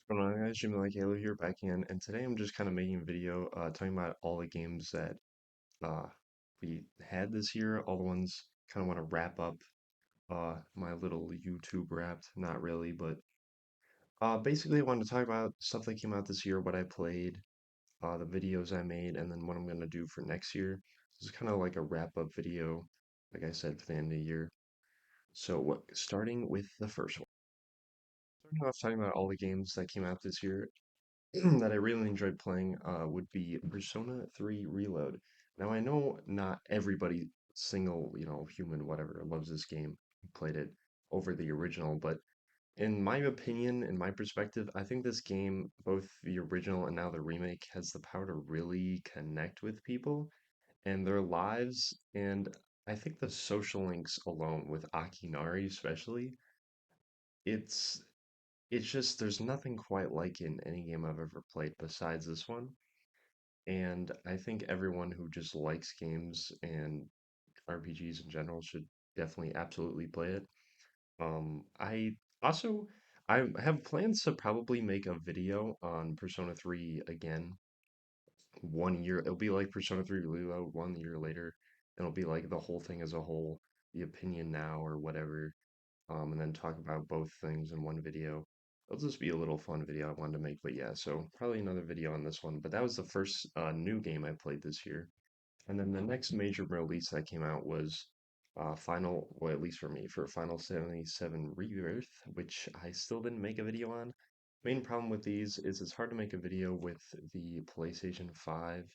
What's going on, guys? Jimmy like Halo here back in, and today I'm just kind of making a video talking about all the games that uh, we had this year, all the ones kind of want to wrap up my little YouTube wrapped, not really, but basically I wanted to talk about stuff that came out this year, what I played, the videos I made, and then what I'm going to do for next year. This is kind of like a wrap up video, like I said, for the end of the year. So starting with the first one. Starting off talking about all the games that came out this year, that I really enjoyed playing would be Persona 3 Reload. Now, I know not everybody, single, human, whatever, loves this game, played it over the original, but in my opinion, in my perspective, I think this game, both the original and now the remake, has the power to really connect with people and their lives. And I think the social links alone with Akinari, especially, it's it's just there's nothing quite like in any game I've ever played besides this one. And I think everyone who just likes games and RPGs in general should definitely absolutely play it. I also I have plans to probably make a video on Persona 3 again 1 year. It'll be like Persona 3 Reload 1 year later. And it'll be like the whole thing as a whole, the opinion now or whatever, and then talk about both things in one video. It'll just be a little fun video I wanted to make, but yeah, so probably another video on this one. But that was the first new game I played this year. And then the next major release that came out was well, at least for me, for Final 77 Rebirth, which I still didn't make a video on. Main problem with these is it's hard to make a video with the PlayStation 5,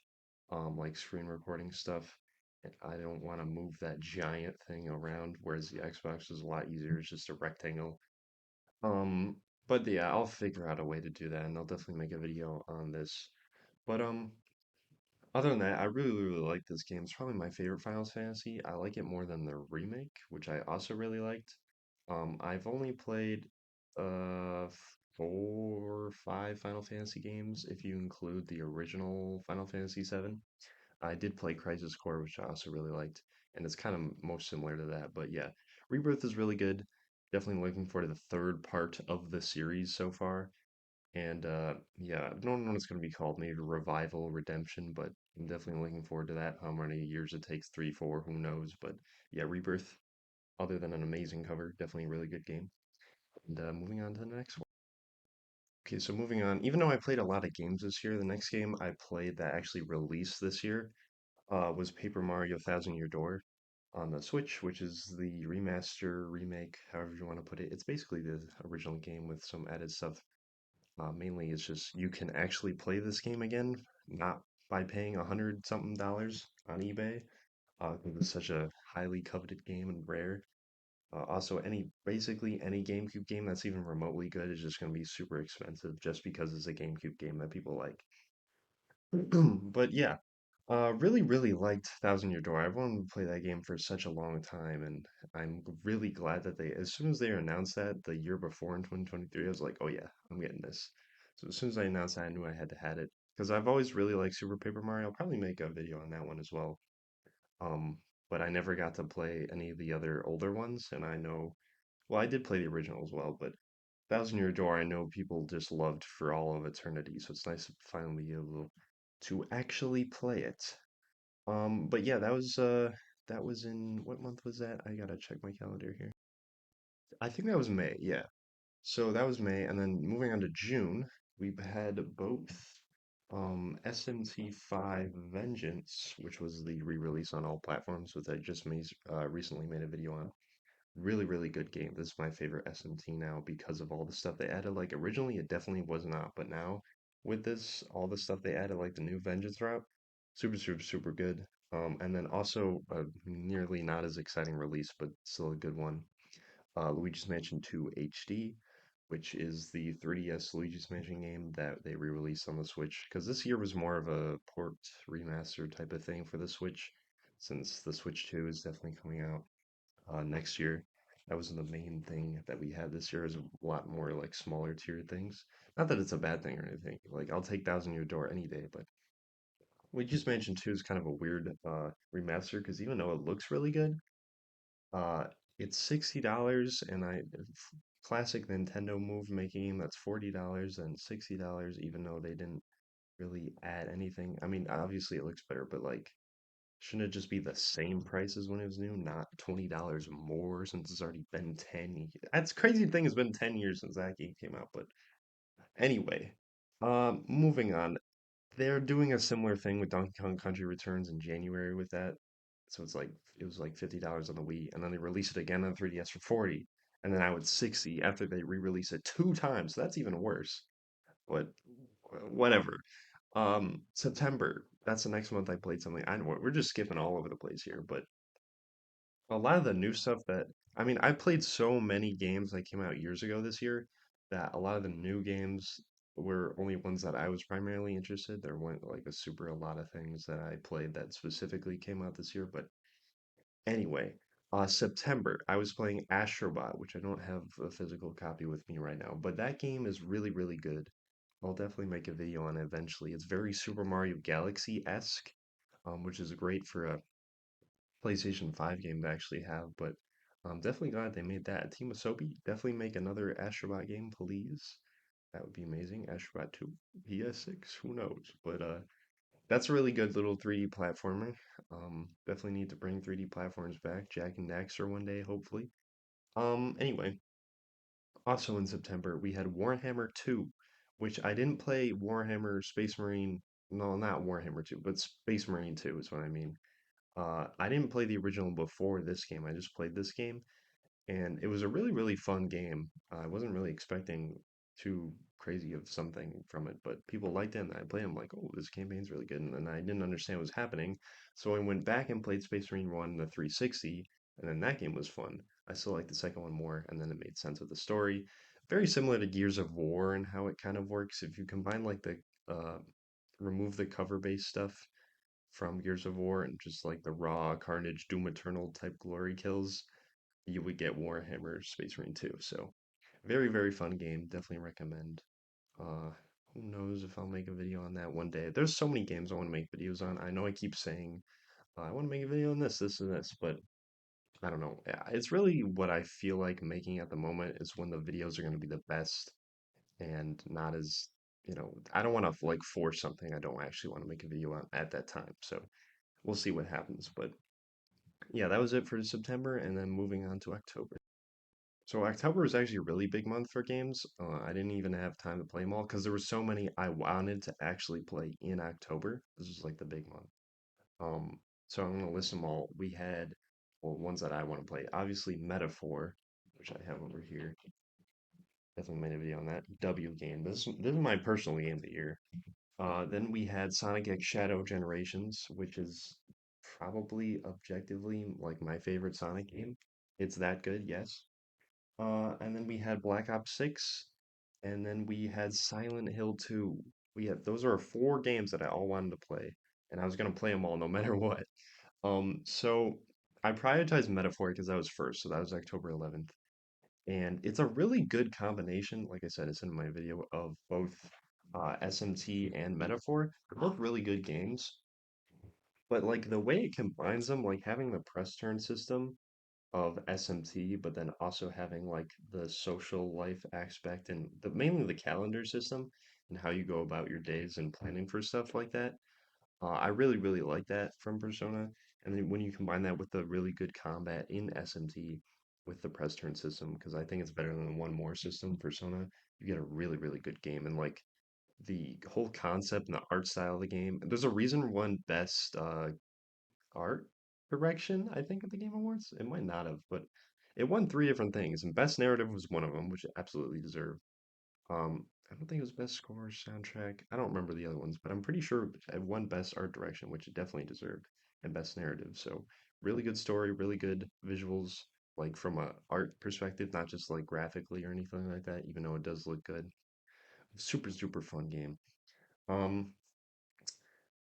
like screen recording stuff. And I don't want to move that giant thing around, whereas the Xbox is a lot easier. It's just a rectangle. Um, but yeah, I'll figure out a way to do that, and I'll definitely make a video on this. But other than that, I really, really like this game. It's probably my favorite Final Fantasy. I like it more than the remake, which I also really liked. I've only played uh 4 or 5 Final Fantasy games if you include the original Final Fantasy 7. I did play Crisis Core, which I also really liked, and it's kind of most similar to that. But yeah, Rebirth is really good. Definitely looking forward to the third part of the series so far. And yeah, I don't know what it's going to be called. Maybe Revival, Redemption, but I'm definitely looking forward to that. How many years it takes, 3, 4, who knows? But yeah, Rebirth, other than an amazing cover, definitely a really good game. And moving on to the next one. Okay, so moving on, even though I played a lot of games this year, the next game I played that actually released this year was Paper Mario Thousand Year Door on the Switch, which is the remaster, remake, however you want to put it. It's basically the original game with some added stuff. Mainly, it's just you can actually play this game again, not by paying 100 something dollars on eBay, because it's such a highly coveted game and rare. Also, basically any GameCube game that's even remotely good is just going to be super expensive just because it's a GameCube game that people like. But yeah, really, really liked Thousand Year Door. I've wanted to play that game for such a long time, and I'm really glad that as soon as they announced that the year before in 2023, I was like, oh yeah, I'm getting this. So as soon as I announced that, I knew I had to have it because I've always really liked Super Paper Mario. I'll probably make a video on that one as well. Um, but I never got to play any of the other older ones, and I know, well, I did play the original as well, but Thousand Year Door, I know people just loved for all of eternity, so it's nice to finally be able to actually play it. But yeah, that was in what month was that? I gotta check my calendar here. I think that was May, yeah. So that was May, and then moving on to June, we had both SMT5 Vengeance, which was the re-release on all platforms, which I just recently made a video on. Really, really good game. This is my favorite SMT now because of all the stuff they added. Like originally it definitely was not, but now with this, all the stuff they added, like the new Vengeance route, super, super, super good. And then also a nearly not as exciting release, but still a good one. Luigi's Mansion 2 HD, which is the 3DS Luigi's Mansion game that they re-released on the Switch. Because this year was more of a port remaster type of thing for the Switch, since the Switch 2 is definitely coming out next year. That was the main thing that we had this year is a lot more like smaller tier things. Not that it's a bad thing or anything. Like I'll take Thousand Year Door any day, but we just mentioned too is kind of a weird remaster because even though it looks really good, uh, it's $60 and classic Nintendo move, make a game that's $40 and $60, even though they didn't really add anything. I mean, obviously it looks better, but like, shouldn't it just be the same price as when it was new, not $20 more since it's already been 10 years? That's crazy thing, it's been 10 years since that game came out, but anyway, moving on. They're doing a similar thing with Donkey Kong Country Returns in January with that. So it's like it was like $50 on the Wii, and then they release it again on 3DS for 40, and then now it's 60 after they re-release it two times. So that's even worse. But whatever. September. That's the next month I played something. I know we're just skipping all over the place here, but a lot of the new stuff that I mean, I played so many games that came out years ago this year that a lot of the new games were only ones that I was primarily interested. There weren't like a lot of things that I played that specifically came out this year. But anyway, September, I was playing Astrobot, which I don't have a physical copy with me right now, but that game is really, really good. I'll definitely make a video on it eventually. It's very Super Mario Galaxy-esque, which is great for a PlayStation 5 game to actually have, but I'm definitely glad they made that. Team Asobi, definitely make another Astrobot game, please. That would be amazing. Astrobot 2, PS6, who knows? But that's a really good little 3D platformer. Definitely need to bring 3D platforms back. Jack and Daxter one day, hopefully. Anyway, also in September, we had Warhammer 2, which I didn't play Warhammer Space Marine. No, not Warhammer 2, but Space Marine 2 is what I mean. I didn't play the original before this game. I just played this game, and it was a really, really fun game. I wasn't really expecting too crazy of something from it, but people liked it, and I played. I'm like, oh, this campaign's really good, and I didn't understand what was happening, so I went back and played Space Marine 1 the 360, and then that game was fun. I still liked the second one more, and then it made sense with the story. Very similar to Gears of War and how it kind of works. If you combine like the uh, remove the cover-based stuff from Gears of War and just like the raw Carnage Doom Eternal type glory kills, you would get Warhammer Space Marine 2. So very, very fun game. Definitely recommend. Uh, who knows if I'll make a video on that one day. There's so many games I want to make videos on. I know I keep saying I want to make a video on this, and this, but I don't know. Yeah, it's really what I feel like making at the moment is when the videos are going to be the best and not as, I don't want to like force something I don't actually want to make a video on at that time. So we'll see what happens. But yeah, that was it for September, and then moving on to October. So October was actually a really big month for games. I didn't even have time to play them all because there were so many I wanted to actually play in October. This was like the big month. Um, so I'm gonna list them all. We had, well, ones that I want to play. Obviously, Metaphor, which I have over here. Definitely made a video on that. W game. This is my personal game of the year. Then we had Sonic X Shadow Generations, which is probably objectively like my favorite Sonic game. It's that good, yes. And then we had Black Ops 6, and then we had Silent Hill 2. We had those are four games that I all wanted to play, and I was gonna play them all no matter what. So I prioritized Metaphor because that was first, so that was October 11th. And it's a really good combination. Like I said, it's in my video of both SMT and Metaphor. They're both really good games, but like the way it combines them, like having the press turn system of SMT, but then also having like the social life aspect and mainly the calendar system and how you go about your days and planning for stuff like that. I really, really like that from Persona. And then when you combine that with the really good combat in SMT with the press turn system, because I think it's better than the one more system, Persona, you get a really, really good game. And like the whole concept and the art style of the game, there's a reason one best art direction, I think, at the Game Awards. It might not have, but it won three different things, and Best Narrative was one of them, which it absolutely deserved. I don't think it was Best Score, Soundtrack. I don't remember the other ones, but I'm pretty sure it won Best Art Direction, which it definitely deserved, and Best Narrative. So really good story, really good visuals, like from a art perspective, not just like graphically or anything like that, even though it does look good. Super, super fun game. Um,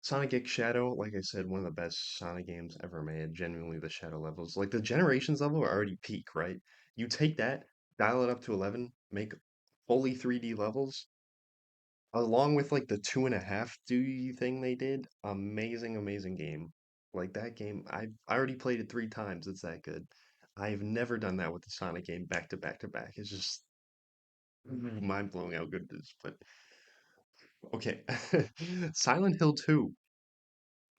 Sonic X Shadow, like I said, one of the best Sonic games ever made. Genuinely, the Shadow levels, like the Generations level, are already peak, right? You take that, dial it up to 11, make fully 3D levels, along with like the 2.5D thing they did. Amazing, amazing game. Like that game, I already played it three times. It's that good. I've never done that with the Sonic game back to back to back. It's just mind blowing how good it is. But okay, Silent Hill 2.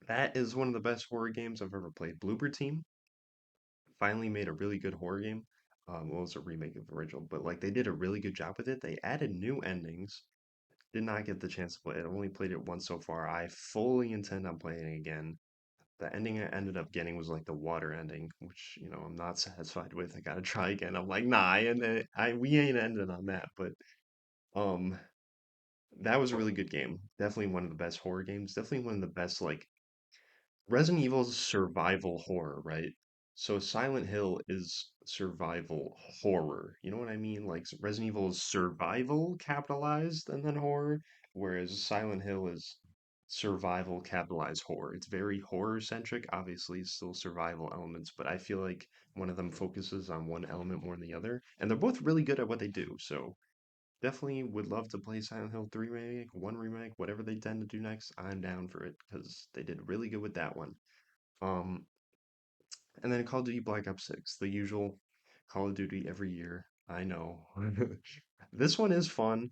That is one of the best horror games I've ever played. Bloober Team finally made a really good horror game. Well, it was a remake of the original, but like they did a really good job with it. They added new endings. Did not get the chance to play it. I've only played it once so far. I fully intend on playing it again. The ending I ended up getting was like the water ending, which I'm not satisfied with. I gotta try again. I'm like, nah, we ain't ending on that. But um, that was a really good game. Definitely one of the best horror games. Definitely one of the best like Resident Evil's survival horror, right? So Silent Hill is survival horror. You know what I mean? Like Resident Evil is survival capitalized and then horror, whereas Silent Hill is survival capitalized horror. It's very horror centric. Obviously, it's still survival elements, but I feel like one of them focuses on one element more than the other, and they're both really good at what they do. So definitely would love to play Silent Hill 3 remake, 1 remake, whatever they tend to do next. I'm down for it because they did really good with that one. Um, and then Call of Duty Black Ops 6, the usual Call of Duty every year. I know. This one is fun.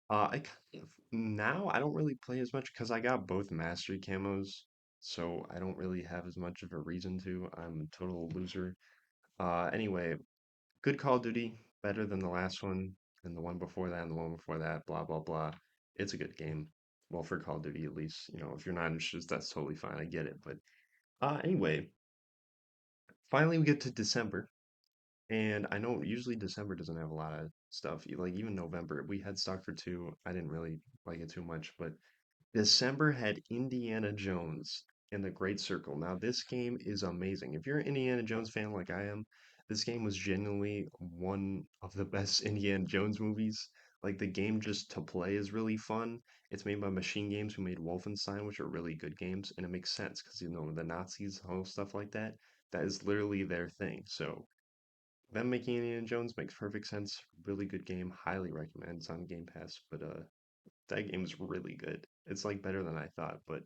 I kind of now I don't really play as much because I got both mastery camos, so I don't really have as much of a reason to. I'm a total loser. Anyway, good Call of Duty, better than the last one, and the one before that, and the one before that, blah blah blah. It's a good game. Well, for Call of Duty at least. If you're not interested, that's totally fine. I get it. But anyway, finally we get to December. And I know usually December doesn't have a lot of stuff. Like even November, we had stock for two. I didn't really like it too much, but December had Indiana Jones in the Great Circle. Now, this game is amazing. If you're an Indiana Jones fan like I am, this game was genuinely one of the best Indiana Jones movies. Like the game just to play is really fun. It's made by Machine Games, who made Wolfenstein, which are really good games, and it makes sense because the Nazis, whole stuff like that. That is literally their thing. So them making Indiana Jones makes perfect sense. Really good game. Highly recommend. It's on Game Pass, but that game is really good. It's like better than I thought. But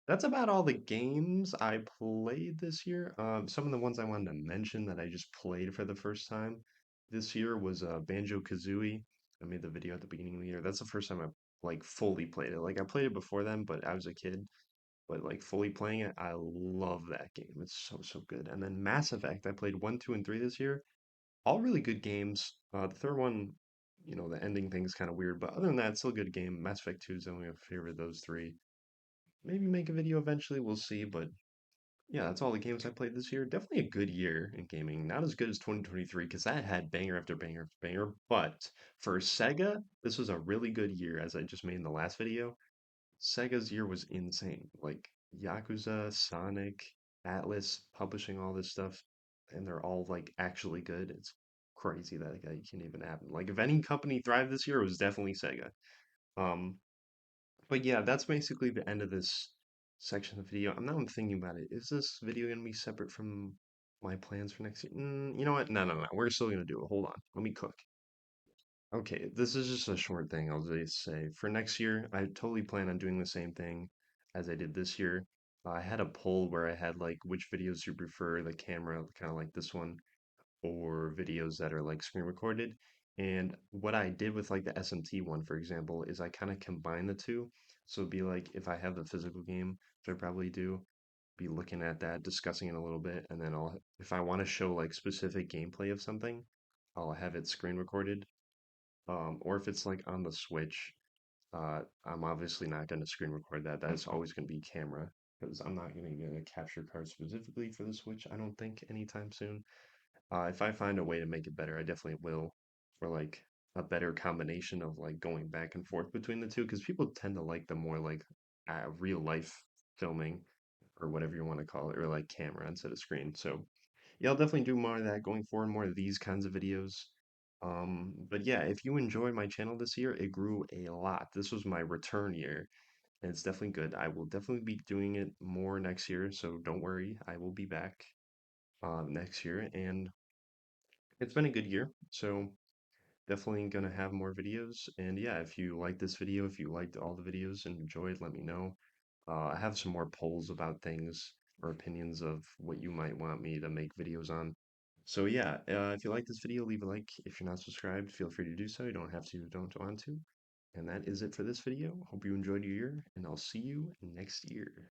that's about all the games I played this year. Some of the ones I wanted to mention that I just played for the first time this year was Banjo Kazooie. I made the video at the beginning of the year. That's the first time I like fully played it. Like I played it before then, but I was a kid. But like fully playing it, I love that game. It's so so good. And then Mass Effect, I played 1, 2, and 3 this year, all really good games. The third one, the ending thing's kind of weird, but other than that, it's still a good game. Mass Effect 2 is only my favorite of those three. Maybe make a video eventually, we'll see, but yeah, that's all the games I played this year. Definitely a good year in gaming. Not as good as 2023 because that had banger after banger after banger, but for Sega, this was a really good year, as I just made in the last video. Sega's year was insane. Like Yakuza, Sonic, Atlas publishing all this stuff, and they're all like actually good. It's crazy that can even happen. Like if any company thrived this year, it was definitely Sega. Um, but yeah, that's basically the end of this section of the video. Now I'm thinking about it. Is this video gonna be separate from my plans for next year? You know what? No, no, no. We're still gonna do it. Hold on. Let me cook. Okay, this is just a short thing. I'll just say for next year, I totally plan on doing the same thing as I did this year. I had a poll where I had like which videos you prefer, the camera, kind of like this one, or videos that are like screen recorded. And what I did with like the SMT one, for example, is I kind of combine the two. So it'd be like if I have the physical game, which I probably do, be looking at that, discussing it a little bit, and then if I want to show like specific gameplay of something, I'll have it screen recorded, or if it's like on the Switch, I'm obviously not going to screen record that. That's always going to be camera because I'm not going to get a capture card specifically for the Switch, I don't think, anytime soon. If I find a way to make it better, I definitely will. For like a better combination of like going back and forth between the two, because people tend to like the more like real life filming or whatever you want to call it, or like camera instead of screen. So yeah, I'll definitely do more of that going forward, more of these kinds of videos. But yeah, if you enjoyed my channel this year, it grew a lot. This was my return year, and it's definitely good. I will definitely be doing it more next year, so don't worry, I will be back next year, and it's been a good year, so definitely gonna have more videos. And yeah, if you like this video, if you liked all the videos and enjoyed, let me know. I have some more polls about things or opinions of what you might want me to make videos on. So yeah, if you like this video, leave a like. If you're not subscribed, feel free to do so. You don't have to, don't want to. And that is it for this video. Hope you enjoyed your year, and I'll see you next year.